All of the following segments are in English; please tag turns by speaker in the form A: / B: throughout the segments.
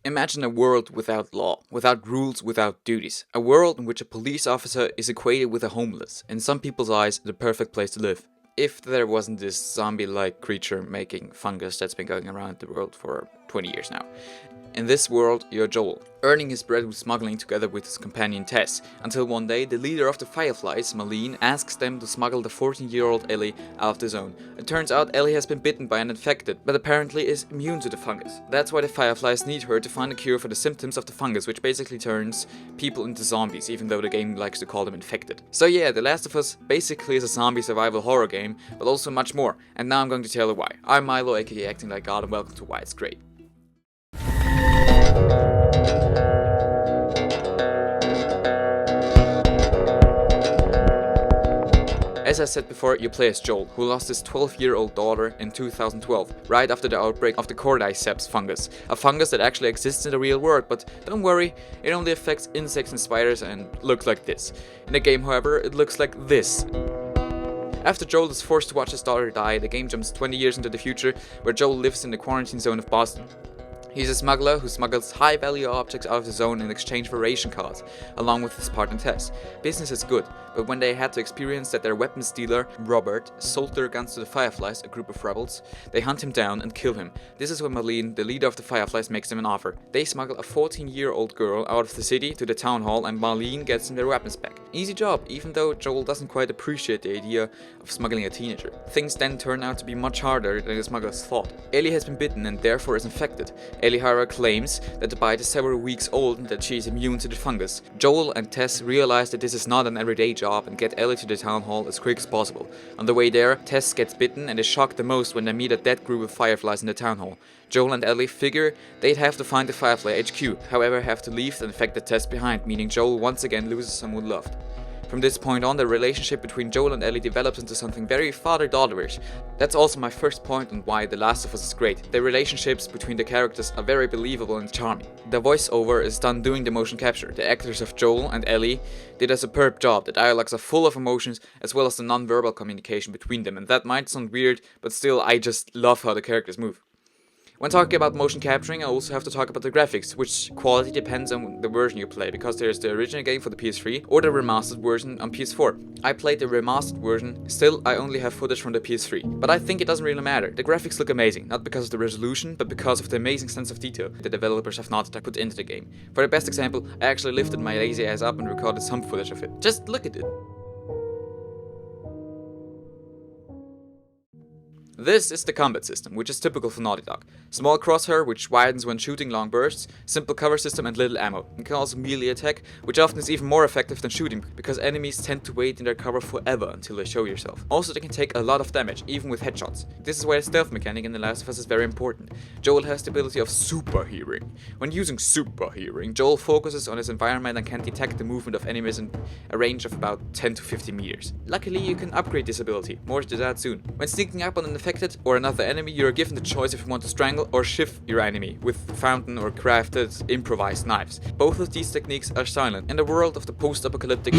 A: Imagine a world without law, without rules, without duties. A world in which a police officer is equated with a homeless. In some people's eyes, the perfect place to live. If there wasn't this zombie-like creature making fungus that's been going around the world for 20 years now. In this world, you're Joel, earning his bread with smuggling together with his companion Tess, until one day the leader of the Fireflies, Marlene, asks them to smuggle the 14-year-old Ellie out of the zone. It turns out Ellie has been bitten by an infected, but apparently is immune to the fungus. That's why the Fireflies need her to find a cure for the symptoms of the fungus, which basically turns people into zombies, even though the game likes to call them infected. So yeah, The Last of Us basically is a zombie survival horror game, but also much more, and now I'm going to tell you why. I'm Milo, aka actingLikeGod, and welcome to Why It's Great. As I said before, you play as Joel, who lost his 12-year-old daughter in 2012, right after the outbreak of the cordyceps fungus, a fungus that actually exists in the real world, but don't worry, it only affects insects and spiders and looks like this. In the game, however, it looks like this. After Joel is forced to watch his daughter die, the game jumps 20 years into the future, where Joel lives in the quarantine zone of Boston. He's a smuggler who smuggles high-value objects out of the zone in exchange for ration cards, along with his partner Tess. Business is good, but when they had to experience that their weapons dealer, Robert, sold their guns to the Fireflies, a group of rebels, they hunt him down and kill him. This is when Marlene, the leader of the Fireflies, makes them an offer. They smuggle a 14-year-old girl out of the city to the town hall, and Marlene gets them their weapons back. Easy job, even though Joel doesn't quite appreciate the idea of smuggling a teenager. Things then turn out to be much harder than the smugglers thought. Ellie has been bitten and therefore is infected. Ellie, however, claims that the bite is several weeks old and that she is immune to the fungus. Joel and Tess realize that this is not an everyday job and get Ellie to the town hall as quick as possible. On the way there, Tess gets bitten and is shocked the most when they meet a dead group of Fireflies in the town hall. Joel and Ellie figure they'd have to find the Firefly HQ, however have to leave the infected Tess behind, meaning Joel once again loses someone loved. From this point on, the relationship between Joel and Ellie develops into something very father-daughterish. That's also my first point on why The Last of Us is great. The relationships between the characters are very believable and charming. The voiceover is done doing the motion capture. The actors of Joel and Ellie did a superb job. The dialogues are full of emotions as well as the non-verbal communication between them, and that might sound weird, but still I just love how the characters move. When talking about motion capturing, I also have to talk about the graphics, which quality depends on the version you play, because there's the original game for the PS3 or the remastered version on PS4. I played the remastered version, still I only have footage from the PS3, but I think it doesn't really matter. The graphics look amazing, not because of the resolution, but because of the amazing sense of detail the developers have not put into the game. For the best example, I actually lifted my lazy ass up and recorded some footage of it. Just look at it. This is the combat system, which is typical for Naughty Dog. Small crosshair, which widens when shooting long bursts, simple cover system and little ammo. You can also melee attack, which often is even more effective than shooting, because enemies tend to wait in their cover forever until they show yourself. Also, they can take a lot of damage, even with headshots. This is why the stealth mechanic in The Last of Us is very important. Joel has the ability of super hearing. When using super hearing, Joel focuses on his environment and can detect the movement of enemies in a range of about 10 to 50 meters. Luckily, you can upgrade this ability, more to that soon. When sneaking up on an infected or another enemy, you are given the choice if you want to strangle or shift your enemy with fountain or crafted improvised knives. Both of these techniques are silent. In the world of the post-apocalyptic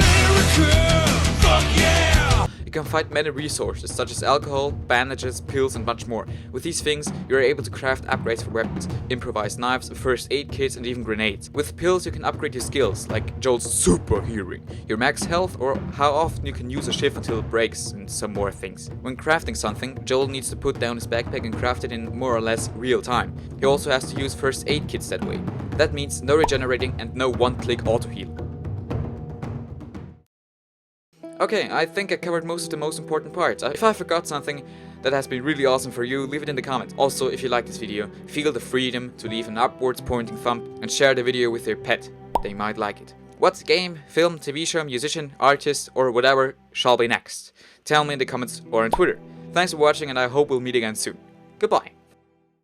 A: you can find many resources such as alcohol, bandages, pills and much more. With these things, you are able to craft upgrades for weapons, improvised knives, first aid kits and even grenades. With pills you can upgrade your skills, like Joel's super hearing, your max health, or how often you can use a shift until it breaks, and some more things. When crafting something, Joel needs to put down his backpack and craft it in more or less real time. He also has to use first aid kits that way. That means no regenerating and no one-click auto heal. Okay, I think I covered most of the most important parts. If I forgot something that has been really awesome for you, leave it in the comments. Also, if you like this video, feel the freedom to leave an upwards pointing thumb and share the video with your pet. They might like it. What game, film, TV show, musician, artist, or whatever shall be next? Tell me in the comments or on Twitter. Thanks for watching and I hope we'll meet again soon. Goodbye.